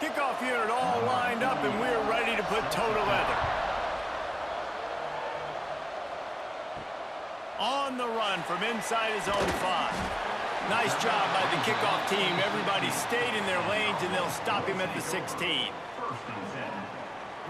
Kickoff unit all lined up, and we're ready to put toe to leather. On the run from inside his own 5. Nice job by the kickoff team. Everybody stayed in their lanes, and they'll stop him at the 16.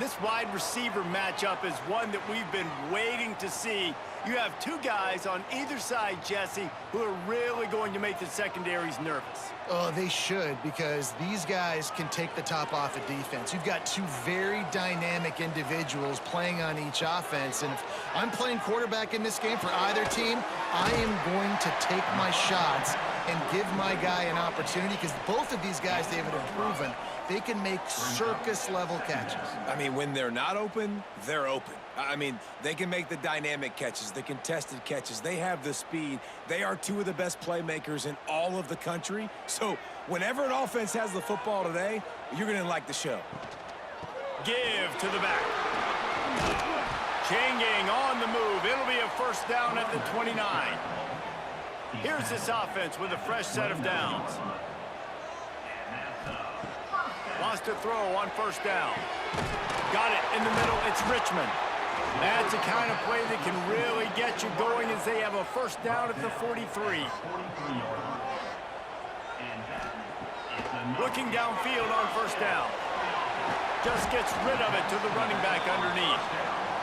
This wide receiver matchup is one that we've been waiting to see. You have two guys on either side, Jesse, who are really going to make the secondaries nervous. Oh, they should, because these guys can take the top off of defense. You've got two very dynamic individuals playing on each offense, and if I'm playing quarterback in this game for either team, I am going to take my shots and give my guy an opportunity, because both of these guys, David, have proven they can make circus-level catches. I mean, when they're not open, they're open. I mean, they can make the dynamic catches, the contested catches. They have the speed. They are two of the best playmakers in all of the country. So whenever an offense has the football today, you're going to like the show. Give to the back. Chain gang on the move. It'll be a first down at the 29. Here's this offense with a fresh set of downs. Wants to throw on first down. Got it in the middle. It's Richmond. That's the kind of play that can really get you going as they have a first down at the 43. Looking downfield on first down. Just gets rid of it to the running back underneath.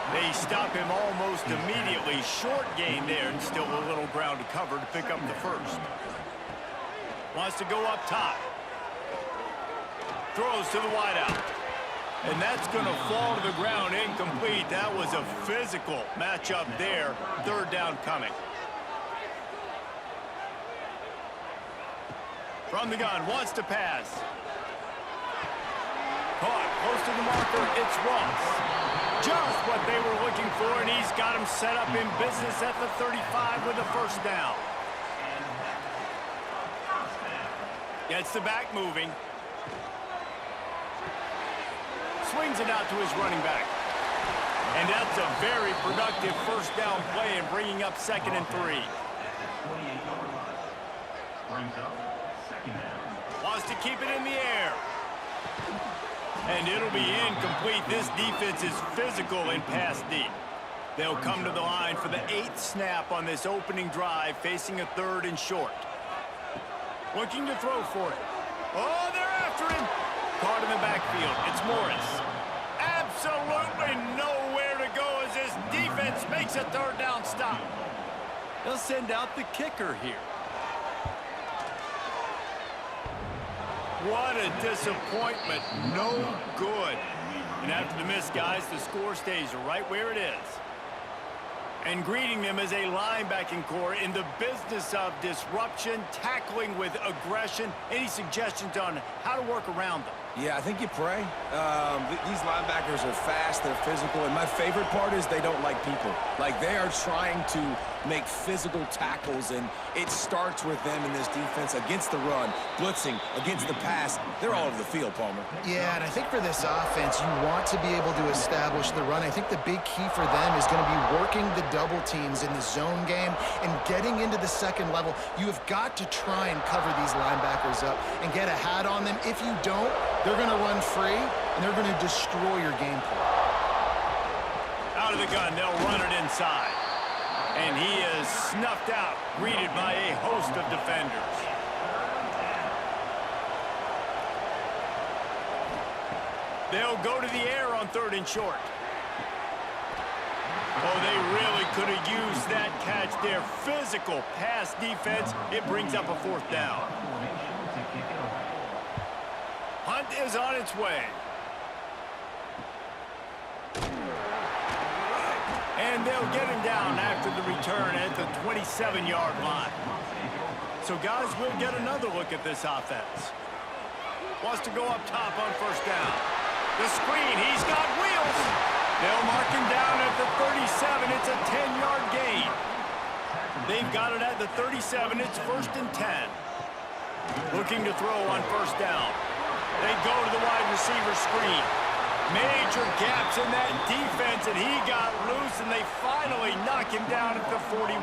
They stop him almost immediately. Short gain there, and still a little ground to cover to pick up the first. Wants to go up top. Throws to the wideout. And that's going to fall to the ground incomplete. That was a physical matchup there. Third down coming. From the gun, wants to pass. Caught, close to the marker, it's Ross. Just what they were looking for, and he's got him set up in business at the 35 with a first down. Gets the back moving. Swings it out to his running back. And that's a very productive first down play and bringing up 2nd and 3. Wants to keep it in the air. And it'll be incomplete. This defense is physical and pass deep. They'll come to the line for the 8th snap on this opening drive, facing a 3rd and short. Looking to throw for it. Oh, they're after him. Caught in the backfield. It's Morris. Absolutely nowhere to go as this defense makes a 3rd down stop. They'll send out the kicker here. What a disappointment. No good. And after the miss, guys, the score stays right where it is. And greeting them as a linebacking core in the business of disruption, tackling with aggression. Any suggestions on how to work around them? Yeah, I think you pray. These linebackers are fast, they're physical, and my favorite part is they don't like people. Like, they are trying to make physical tackles, and it starts with them in this defense against the run, blitzing, against the pass. They're all over the field, Palmer. Yeah, and I think for this offense, you want to be able to establish the run. I think the big key for them is going to be working the double teams in the zone game and getting into the second level. You have got to try and cover these linebackers up and get a hat on them. If you don't, they're going to run free, and they're going to destroy your game plan. Out of the gun, they'll run it inside. And he is snuffed out, greeted by a host of defenders. They'll go to the air on 3rd and short. Oh, they really could have used that catch there. Physical pass defense. It brings up a 4th down. Hunt is on its way. And they'll get him down after the return at the 27-yard line. So, guys, we'll get another look at this offense. Wants to go up top on first down. The screen, he's got wheels. They'll mark him down at the 37. It's a 10-yard gain. They've got it at the 37. It's 1st and 10. Looking to throw on first down. They go to the wide receiver screen. Major gaps in that defense, and he got loose, and they finally knock him down at the 41.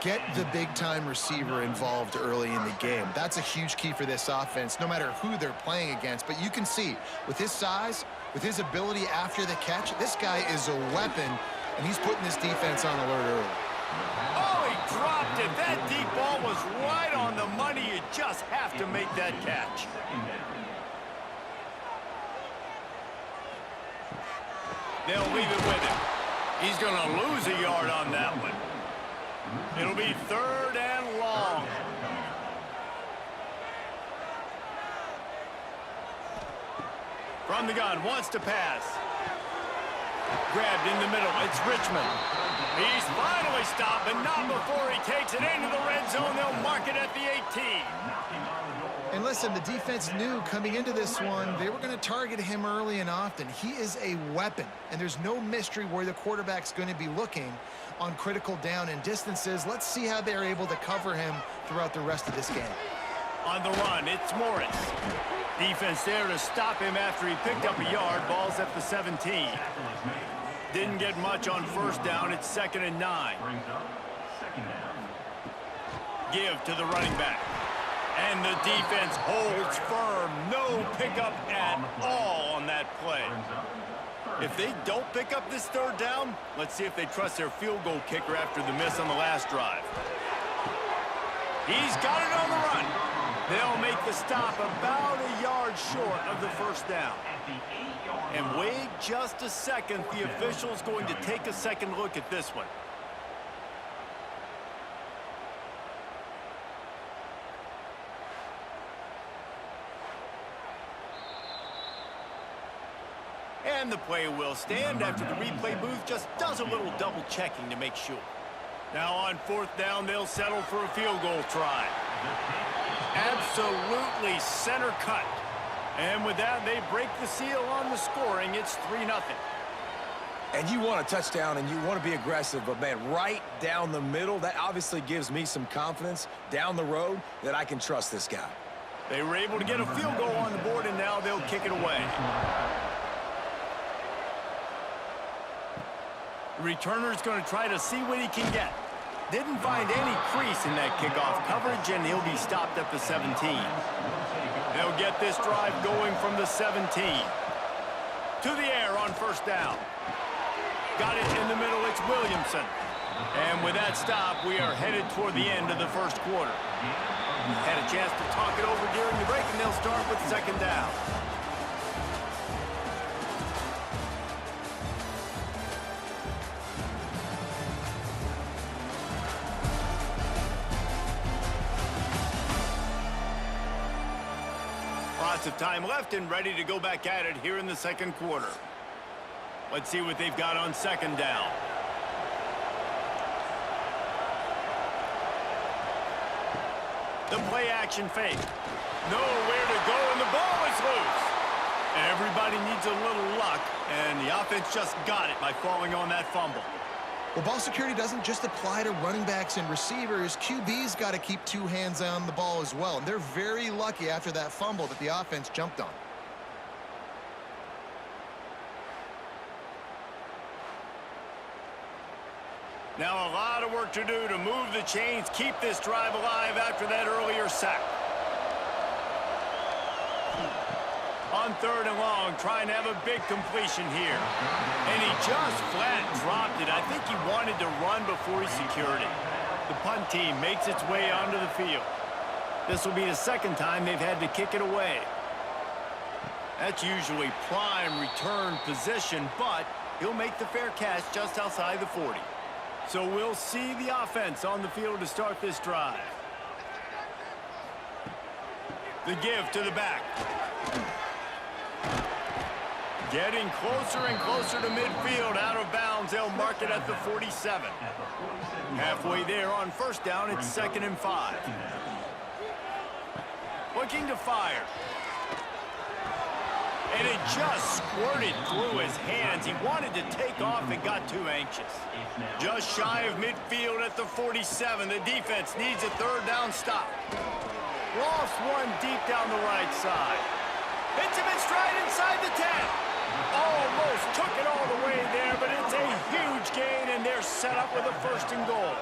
get the big-time receiver involved early in the game. That's a huge key for this offense, no matter who they're playing against. But you can see, with his size, with his ability after the catch, this guy is a weapon, and he's putting this defense on alert early. Oh, he dropped it. That deep ball was right on the money. You just have to make that catch. They'll leave it with him. He's going to lose a yard on that one. It'll be 3rd and long. From the gun, wants to pass. Grabbed in the middle. It's Richmond. He's finally stopped, but not before he takes it into the red zone. They'll mark it at the 18. And listen, the defense knew coming into this one, they were going to target him early and often. He is a weapon, and there's no mystery where the quarterback's going to be looking on critical down and distances. Let's see how they're able to cover him throughout the rest of this game. On the run, it's Morris. Defense there to stop him after he picked up a yard. Ball's at the 17. Didn't get much on 1st down. It's 2nd and 9. Give to the running back. And the defense holds firm. No pickup at all on that play. If they don't pick up this 3rd down, let's see if they trust their field goal kicker after the miss on the last drive. He's got it on the run. They'll make the stop about a yard short of the 1st down. And wait just a second. The official's going to take a second look at this one. And the play will stand after the replay booth just does a little double checking to make sure. Now on 4th down, they'll settle for a field goal try. Absolutely center cut. And with that, they break the seal on the scoring. It's 3-0. And you want a touchdown and you want to be aggressive, but man, right down the middle, that obviously gives me some confidence down the road that I can trust this guy. They were able to get a field goal on the board, and now they'll kick it away. The returner's going to try to see what he can get. Didn't find any crease in that kickoff coverage, and he'll be stopped at the 17. They'll get this drive going from the 17. To the air on 1st down. Got it in the middle, it's Williamson. And with that stop, we are headed toward the end of the 1st quarter. Had a chance to talk it over during the break, and they'll start with 2nd down. Lots of time left and ready to go back at it here in the 2nd quarter. Let's see what they've got on 2nd down. The play action fake. Nowhere to go, and the ball is loose. Everybody needs a little luck, and the offense just got it by falling on that fumble. Well, ball security doesn't just apply to running backs and receivers. QB's got to keep 2 hands on the ball as well. And they're very lucky after that fumble that the offense jumped on. Now a lot of work to do to move the chains, keep this drive alive after that earlier sack. On 3rd and long, trying to have a big completion here. And he just flat dropped it. I think he wanted to run before he secured it. The punt team makes its way onto the field. This will be the 2nd time they've had to kick it away. That's usually prime return position, but he'll make the fair catch just outside the 40. So we'll see the offense on the field to start this drive. The give to the back. Getting closer and closer to midfield, out of bounds. They'll mark it at the 47. Halfway there on 1st down, it's 2nd and 5. Looking to fire. And it just squirted through his hands. He wanted to take off and got too anxious. Just shy of midfield at the 47. The defense needs a 3rd down stop. Lost one deep down the right side. Hits him in stride inside the 10. Almost took it all the way there, but it's a huge gain, and they're set up with a 1st and goal.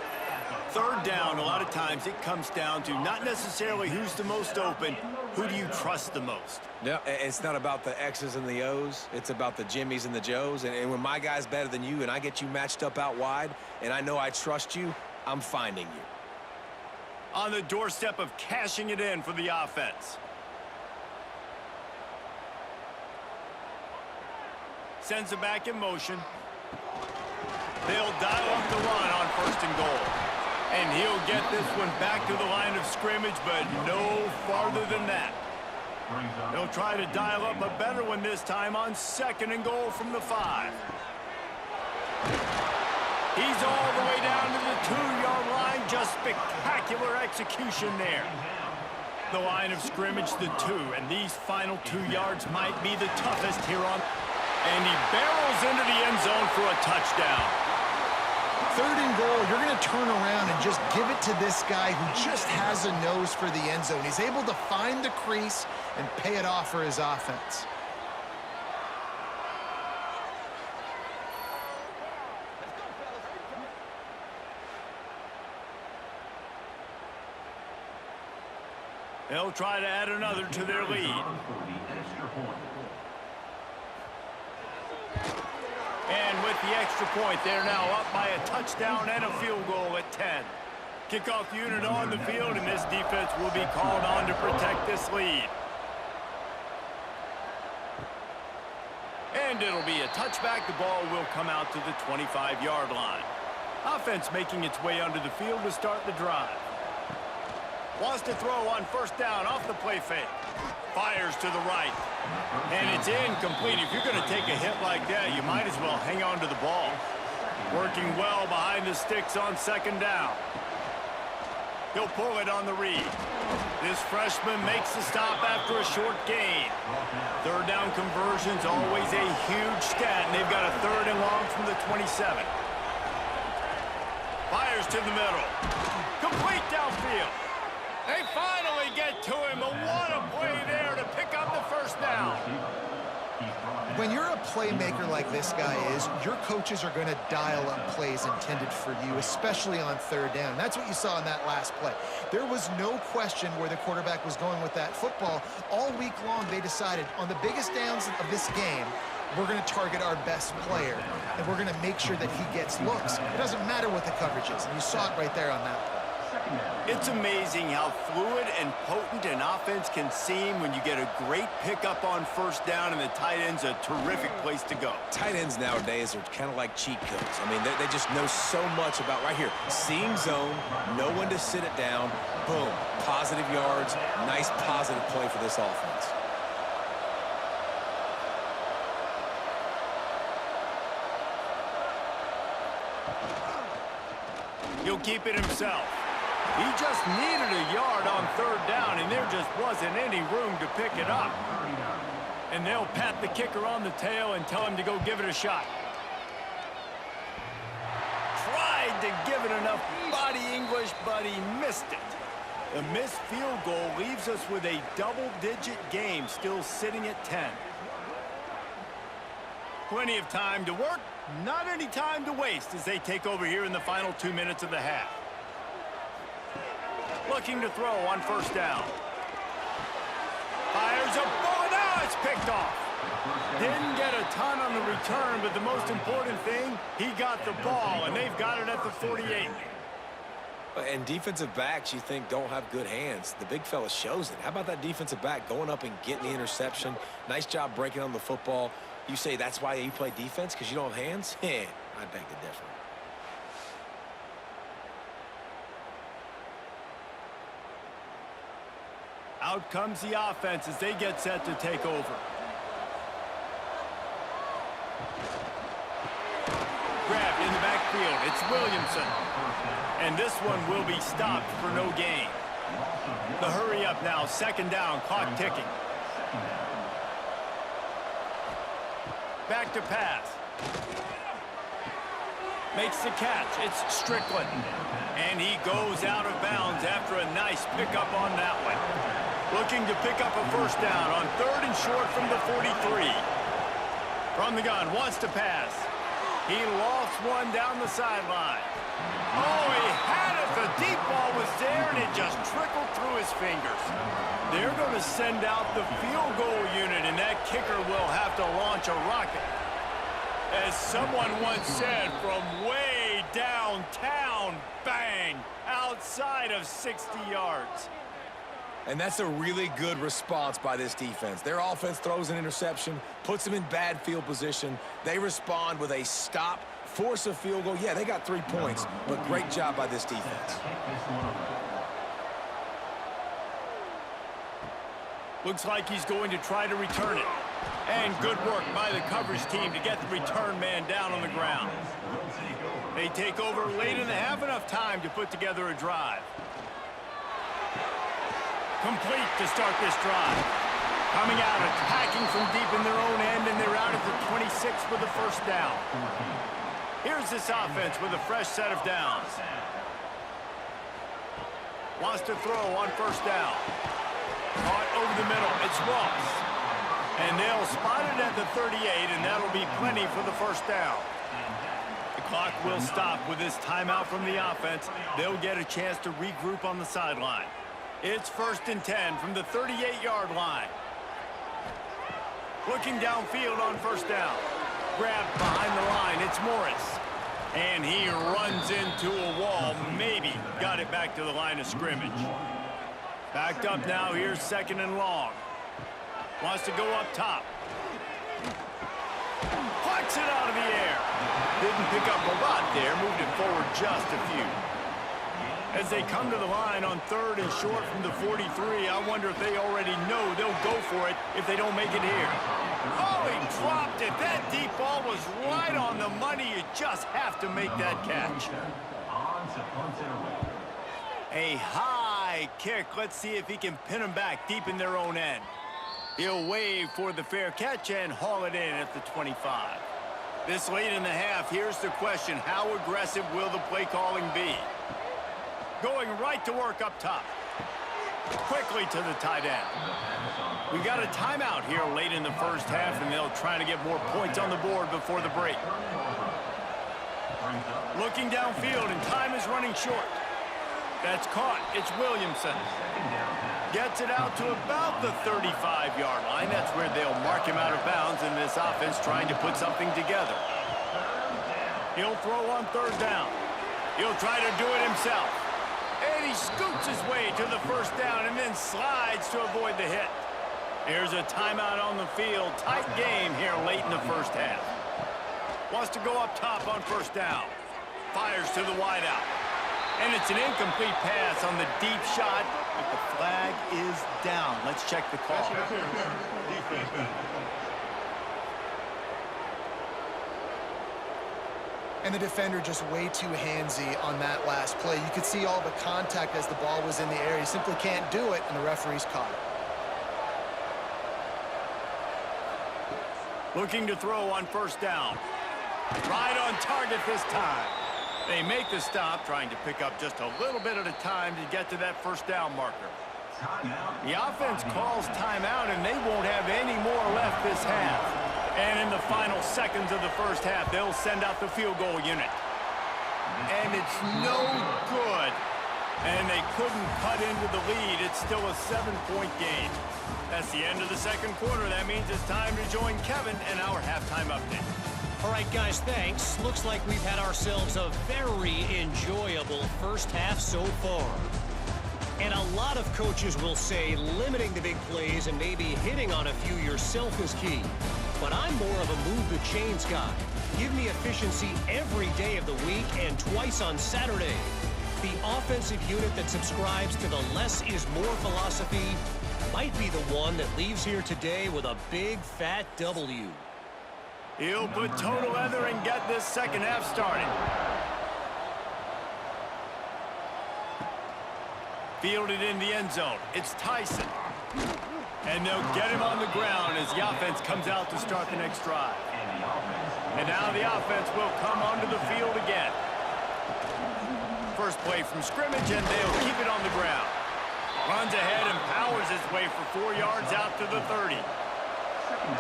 Third down, a lot of times it comes down to not necessarily who's the most open, who do you trust the most? No, it's not about the X's and the O's. It's about the Jimmies and the Joes. And when my guy's better than you and I get you matched up out wide and I know I trust you, I'm finding you. On the doorstep of cashing it in for the offense. Sends it back in motion. They'll dial up the run on 1st and goal. And he'll get this one back to the line of scrimmage, but no farther than that. They'll try to dial up a better one this time on 2nd and goal from the 5. He's all the way down to the 2-yard line. Just spectacular execution there. The line of scrimmage, the 2, and these final 2 yards might be the toughest here on. And he barrels into the end zone for a touchdown. 3rd and goal, you're going to turn around and just give it to this guy who just has a nose for the end zone. He's able to find the crease and pay it off for his offense. They'll try to add another to their lead. And with the extra point, they're now up by a touchdown and a field goal at 10. Kickoff unit on the field, and this defense will be called on to protect this lead. And it'll be a touchback. The ball will come out to the 25-yard line. Offense making its way under the field to start the drive. Wants to throw on 1st down off the play fake. Fires to the right. And it's incomplete. If you're going to take a hit like that, you might as well hang on to the ball. Working well behind the sticks on 2nd down. He'll pull it on the read. This freshman makes the stop after a short gain. 3rd down conversion's always a huge stat, and they've got a 3rd and long from the 27. Fires to the middle. Complete downfield. They finally get to him, but what a play there to pick up the 1st down. When you're a playmaker like this guy is, your coaches are going to dial up plays intended for you, especially on 3rd down. That's what you saw in that last play. There was no question where the quarterback was going with that football. All week long, they decided on the biggest downs of this game, we're going to target our best player, and we're going to make sure that he gets looks. It doesn't matter what the coverage is, and you saw it right there on that play. It's amazing how fluid and potent an offense can seem when you get a great pickup on 1st down, and the tight end's a terrific place to go. Tight ends nowadays are kind of like cheat codes. I mean, they just know so much about right here. Seeing zone, know when to sit it down, boom, positive yards, nice positive play for this offense. He'll keep it himself. He just needed a yard on 3rd down, and there just wasn't any room to pick it up. And they'll pat the kicker on the tail and tell him to go give it a shot. Tried to give it enough body English, but he missed it. The missed field goal leaves us with a double-digit game still sitting at 10. Plenty of time to work, not any time to waste as they take over here in the final 2 minutes of the half. Looking to throw on 1st down. Fires a ball, now it's picked off. Didn't get a ton on the return, but the most important thing, he got the ball, and they've got it at the 48. And defensive backs, you think, don't have good hands. The big fella shows it. How about that defensive back going up and getting the interception? Nice job breaking on the football. You say that's why you play defense, because you don't have hands? I beg to differ. Out comes the offense as they get set to take over. Grabbed in the backfield. It's Williamson. And this one will be stopped for no gain. The hurry up now. 2nd down. Clock ticking. Back to pass. Makes the catch. It's Strickland. And he goes out of bounds after a nice pickup on that one. Looking to pick up a 1st down on 3rd and short from the 43. From the gun, wants to pass. He lofts one down the sideline. Oh, he had it The deep ball was there, and it just trickled through his fingers. They're going to send out the field goal unit, and that kicker will have to launch a rocket. As someone once said, from way downtown, bang, outside of 60 yards. And that's a really good response by this defense. Their offense throws an interception, puts them in bad field position. They respond with a stop, force a field goal. Yeah, they got 3 points, but great job by this defense. Looks like he's going to try to return it. And good work by the coverage team to get the return man down on the ground. They take over late in the half, enough time to put together a drive. Complete to start this drive. Coming out, attacking from deep in their own end, and they're out at the 26 with the first down. Here's this offense with a fresh set of downs. Wants to throw on first down. Caught over the middle. It's Ross. And they'll spot it at the 38, and that'll be plenty for the first down. The clock will stop with this timeout from the offense. They'll get a chance to regroup on the sideline. It's 1st and 10 from the 38-yard line. Looking downfield on first down. Grabbed behind the line. It's Morris. And he runs into a wall. Maybe got it back to the line of scrimmage. Backed up now. Here's 2nd and long. Wants to go up top. Plucks it out of the air. Didn't pick up a lot there. Moved it forward just a few. As they come to the line on 3rd and short from the 43, I wonder if they already know they'll go for it if they don't make it here. Oh, he dropped it. That deep ball was right on the money. You just have to make that catch. A high kick. Let's see if he can pin them back deep in their own end. He'll wave for the fair catch and haul it in at the 25. This late in the half, here's the question. How aggressive will the play calling be? Going right to work up top. Quickly to the tight end. We got a timeout here late in the first half, and they'll try to get more points on the board before the break. Looking downfield, and time is running short. That's caught. It's Williamson. Gets it out to about the 35-yard line. That's where they'll mark him out of bounds in this offense trying to put something together. He'll throw on 3rd down. He'll try to do it himself. And he scoots his way to the first down and then slides to avoid the hit. Here's a timeout on the field. Tight game here late in the first half. Wants to go up top on first down. Fires to the wideout. And it's an incomplete pass on the deep shot, but the flag is down. Let's check the call. And the defender just way too handsy on that last play. You could see all the contact as the ball was in the air. He simply can't do it, and the referee's caught it. Looking to throw on first down. Right on target this time. They make the stop, trying to pick up just a little bit at a time to get to that first down marker. The offense calls timeout, and they won't have any more left this half. And in the final seconds of the first half, they'll send out the field goal unit. And it's no good. And they couldn't cut into the lead. It's still a 7-point game. That's the end of the second quarter. That means it's time to join Kevin in our halftime update. All right, guys, thanks. Looks like we've had ourselves a very enjoyable first half so far. And a lot of coaches will say limiting the big plays and maybe hitting on a few yourself is key. But I'm more of a move the chains guy. Give me efficiency every day of the week and twice on Saturday. The offensive unit that subscribes to the less is more philosophy might be the one that leaves here today with a big fat W. He'll put total leather and get this second half started. Fielded in the end zone. It's Tyson. And they'll get him on the ground as the offense comes out to start the next drive. And now the offense will come onto the field again. First play from scrimmage, and they'll keep it on the ground. Runs ahead and powers his way for 4 yards out to the 30.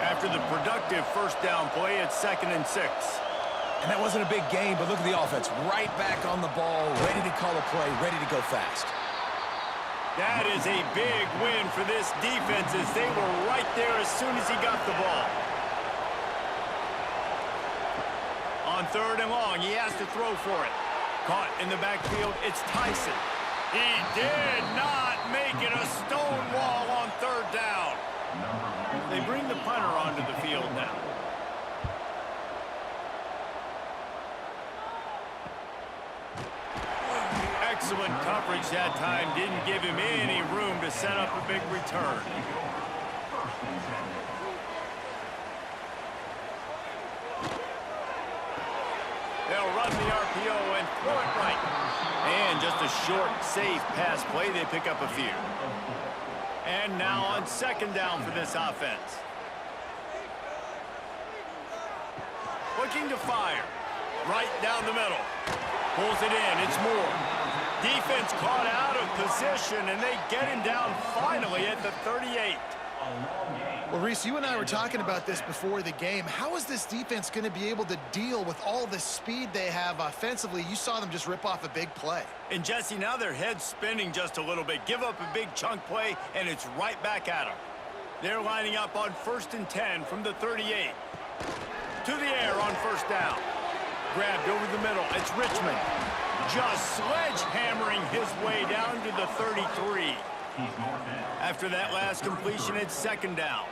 After the productive first down play, it's 2nd and 6. And that wasn't a big game, but look at the offense. Right back on the ball, ready to call a play, ready to go fast. That is a big win for this defense as they were right there as soon as he got the ball. On 3rd and long, he has to throw for it. Caught in the backfield, it's Tyson. He did not make it a stone wall on 3rd down. They bring the punter onto the field now. Excellent coverage that time. Didn't give him any room to set up a big return. They'll run the RPO and throw it right. And just a short, safe pass play. They pick up a few. And now on 2nd down for this offense. Looking to fire. Right down the middle. Pulls it in. It's Moore. Defense caught out of position, and they get him down finally at the 38. Well, Reese, you and I were talking about this before the game. How is this defense going to be able to deal with all the speed they have offensively? You saw them just rip off a big play. And, Jesse, now their head's spinning just a little bit. Give up a big chunk play, and it's right back at them. They're lining up on 1st and 10 from the 38. To the air on 1st down. Grabbed over the middle. It's Richmond. Just sledgehammering his way down to the 33. After that last completion, it's 2nd down.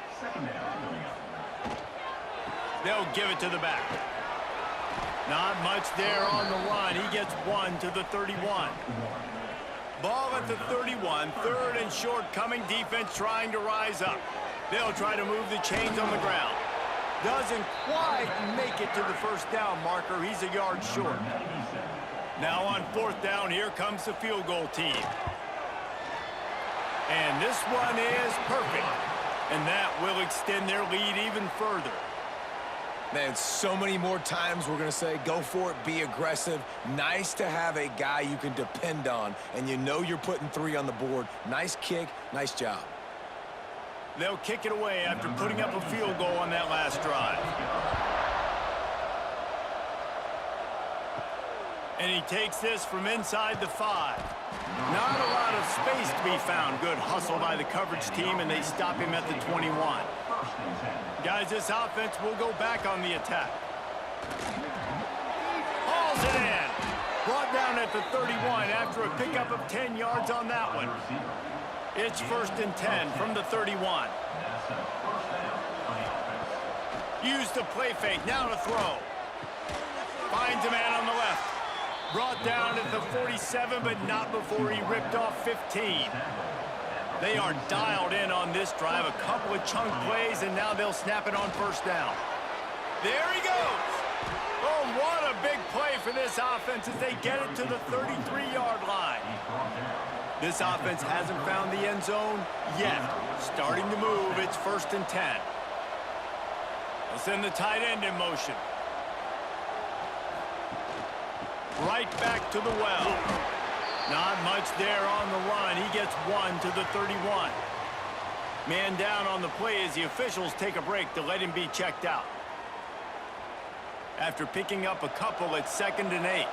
They'll give it to the back. Not much there on the run. He gets 1 to the 31. Ball at the 31. 3rd and short coming. Defense trying to rise up. They'll try to move the chains on the ground. Doesn't quite make it to the 1st down marker. He's a yard short. Now on 4th down, here comes the field goal team. And this one is perfect. And that will extend their lead even further. Man, so many more times we're going to say, go for it, be aggressive. Nice to have a guy you can depend on, and you know you're putting 3 on the board. Nice kick, nice job. They'll kick it away after putting up a field goal on that last drive. And he takes this from inside the 5. Not a lot of space to be found. Good hustle by the coverage team, and they stop him at the 21. Guys, this offense will go back on the attack. Hauls it in. Brought down at the 31 after a pickup of 10 yards on that one. It's 1st and 10 from the 31. Use the play fake. Now to throw. Finds a man on the left. Brought down at the 47, but not before he ripped off 15. They are dialed in on this drive. A couple of chunk plays, and now they'll snap it on 1st down. There he goes. Oh, what a big play for this offense as they get it to the 33-yard line. This offense hasn't found the end zone yet. Starting to move. It's 1st and 10. They'll send the tight end in motion. Right back to the well. Not much there on the run. He gets 1 to the 31. Man down on the play as the officials take a break to let him be checked out. After picking up a couple, it's 2nd and 8.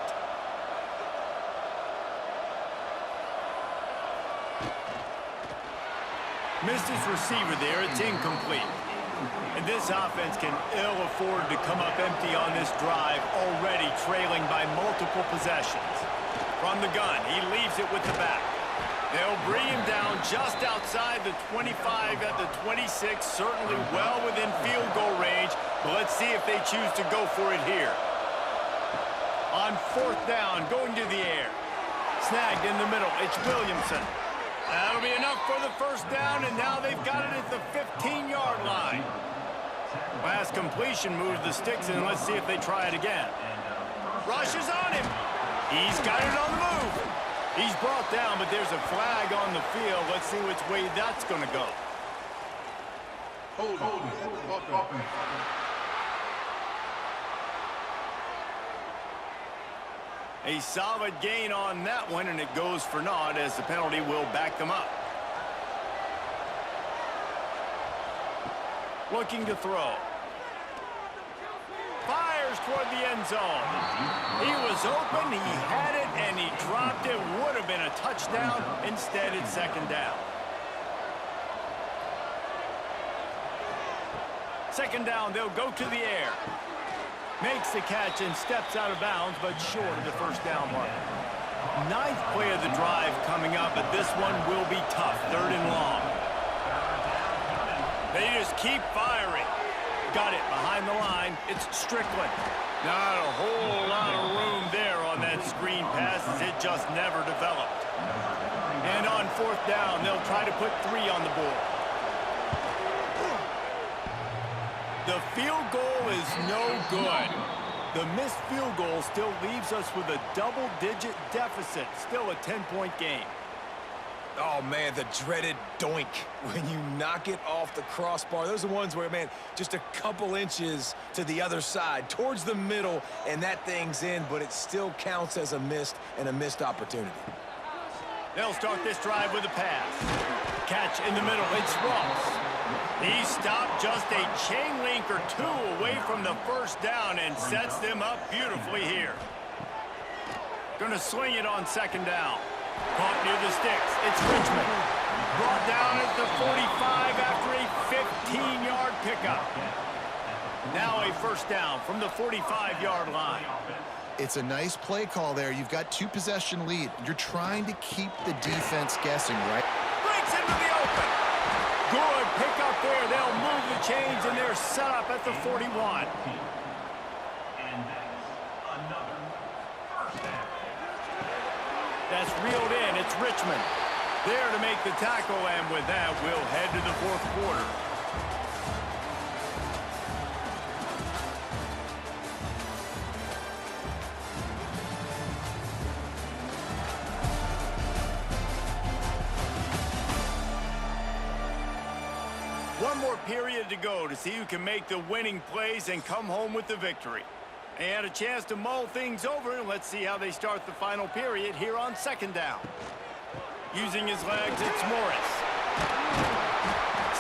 Missed his receiver there. It's incomplete. And this offense can ill afford to come up empty on this drive, already trailing by multiple possessions. From the gun, he leaves it with the back. They'll bring him down just outside the 25 at the 26, certainly well within field goal range, but let's see if they choose to go for it here. On 4th down, going to the air. Snagged in the middle, it's Williamson. That'll be enough for the 1st down, and now they've got it at the 15-yard line. Last completion moves the sticks, and let's see if they try it again. Rushes on him. He's got it on the move. He's brought down, but there's a flag on the field. Let's see which way that's going to go. A solid gain on that one, and it goes for naught as the penalty will back them up. Looking to throw. Fires rushes toward the end zone. He was open, he had it, and he dropped it. Would have been a touchdown. Instead, it's second down. Second down, they'll go to the air. Makes the catch and steps out of bounds, but short of the first down mark. Ninth play of the drive coming up, but this one will be tough. Third and long. They just keep firing. Got it behind the line. It's Strickland. Not a whole lot of room there on that screen pass as it just never developed. And on fourth down, they'll try to put 3 on the board. The field goal is no good. The missed field goal still leaves us with a double-digit deficit. Still a 10-point game. Oh, man, the dreaded doink when you knock it off the crossbar. Those are the ones where, man, just a couple inches to the other side, towards the middle, and that thing's in, but it still counts as a missed opportunity. They'll start this drive with a pass. Catch in the middle. It's Ross. He stopped just a chain link or 2 away from the first down and sets them up beautifully here. Gonna swing it on second down. Caught near the sticks. It's Richmond. Brought down at the 45 after a 15-yard pickup. Now a first down from the 45-yard line. It's a nice play call there. You've got 2-possession lead. You're trying to keep the defense guessing, right? Breaks into the open. Good pick up there. They'll move the chains, and they're set up at the 41. That's reeled in. It's Richmond there to make the tackle, and with that, we'll head to the fourth quarter. One more period to go to see who can make the winning plays and come home with the victory. They had a chance to mull things over, and let's see how they start the final period here on second down. Using his legs, it's Morris.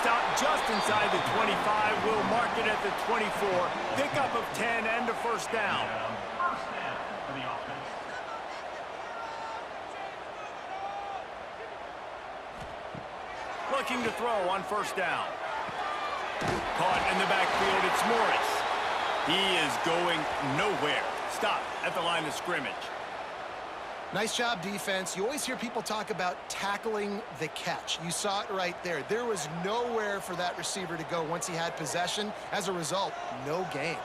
Stop just inside the 25. We'll mark it at the 24. Pickup of 10 and a first down. Looking to throw on first down. Caught in the backfield, it's Morris. He is going nowhere. Stop at the line of scrimmage. Nice job, defense. You always hear people talk about tackling the catch. You saw it right there. There was nowhere for that receiver to go once he had possession. As a result, no gain.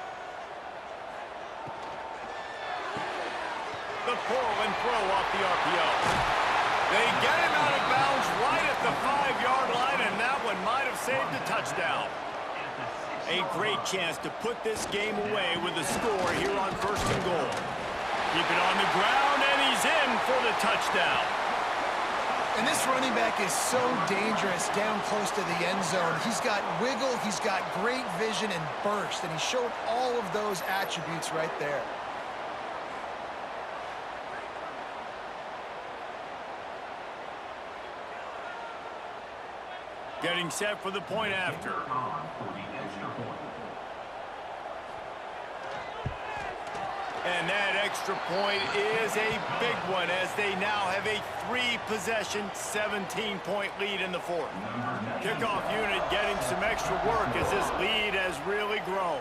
The pull and throw off the RPO. They get him out of bounds right at the 5-yard line, and that one might have saved a touchdown. A great chance to put this game away with a score here on first and goal. Keep it on the ground, and he's in for the touchdown. And this running back is so dangerous down close to the end zone. He's got wiggle, he's got great vision and burst, and he showed all of those attributes right there. Getting set for the point after. And that extra point is a big one as they now have a 3-possession, 17-point lead in the fourth. Kickoff unit getting some extra work as this lead has really grown.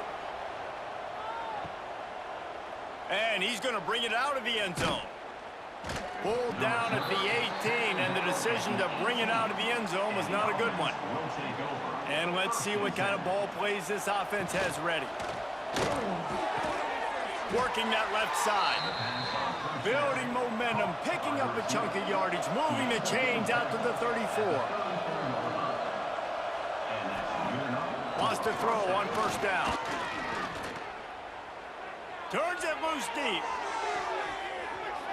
And he's going to bring it out of the end zone. Pulled down at the 18, and the decision to bring it out of the end zone was not a good one. And let's see what kind of ball plays this offense has ready. Working that left side. Building momentum, picking up a chunk of yardage, moving the chains out to the 34. Wants to throw on first down. Turns it loose deep.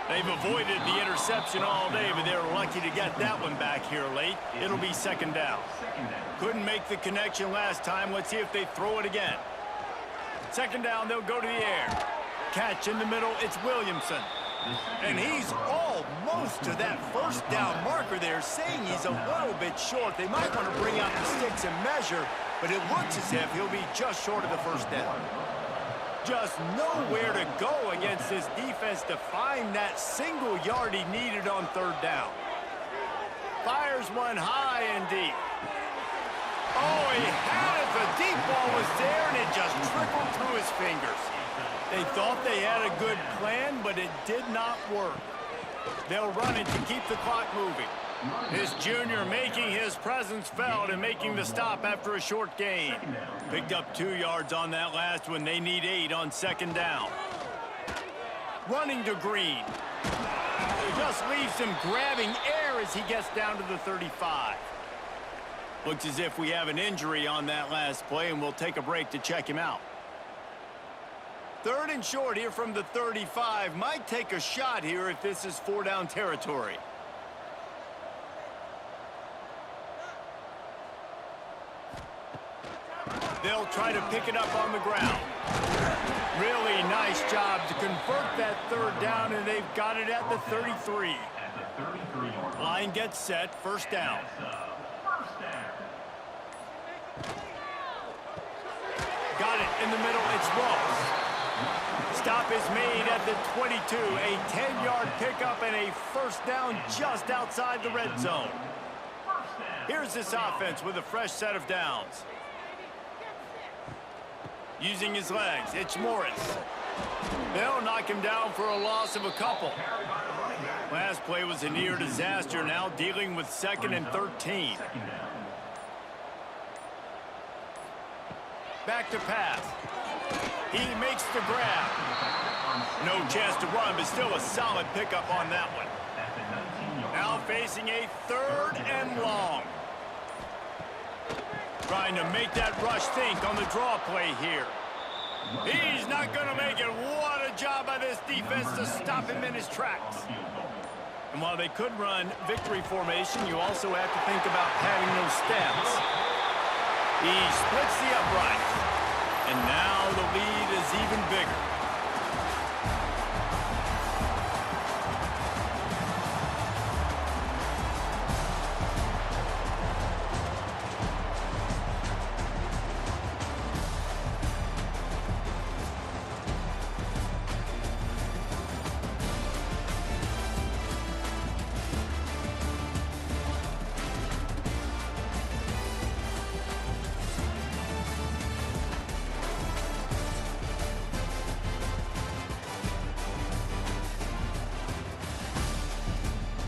They've avoided the interception all day, but they're lucky to get that one back here late. It'll be second down. Couldn't make the connection last time. Let's see if they throw it again. Second down, they'll go to the air. Catch in the middle, it's Williamson. And he's almost to that first down marker there, saying he's a little bit short. They might want to bring out the sticks and measure, but it looks as if he'll be just short of the first down. just nowhere to go against this defense to find that single yard he needed on third down. Fires one high and deep. Oh, he had it. The deep ball was there, and it just trickled through his fingers. They thought they had a good plan, but it did not work. They'll run it to keep the clock moving. This junior making his presence felt and making the stop after a short gain. Picked up 2 yards on that last one. They need 8 on second down. Running to Green. Just leaves him grabbing air as he gets down to the 35. Looks as if we have an injury on that last play, and we'll take a break to check him out. 3rd and short here from the 35. Might take a shot here if this is 4-down territory. They'll try to pick it up on the ground. Really nice job to convert that 3rd down, and they've got it at the 33. Line gets set, 1st down. Got it in the middle, it's Ross. Stop is made at the 22. A 10-yard pickup and a 1st down just outside the red zone. Here's this offense with a fresh set of downs. Using his legs, it's Morris. They'll knock him down for a loss of a couple. Last play was a near disaster, now dealing with 2nd and 13. Back to pass. He makes the grab. No chance to run, but still a solid pickup on that one. Now facing a 3rd and long. Trying to make that rush think on the draw play here. He's not going to make it. What a job by this defense to stop him in his tracks. And while they could run victory formation, you also have to think about padding those steps. He splits the uprights. And now the lead is even bigger.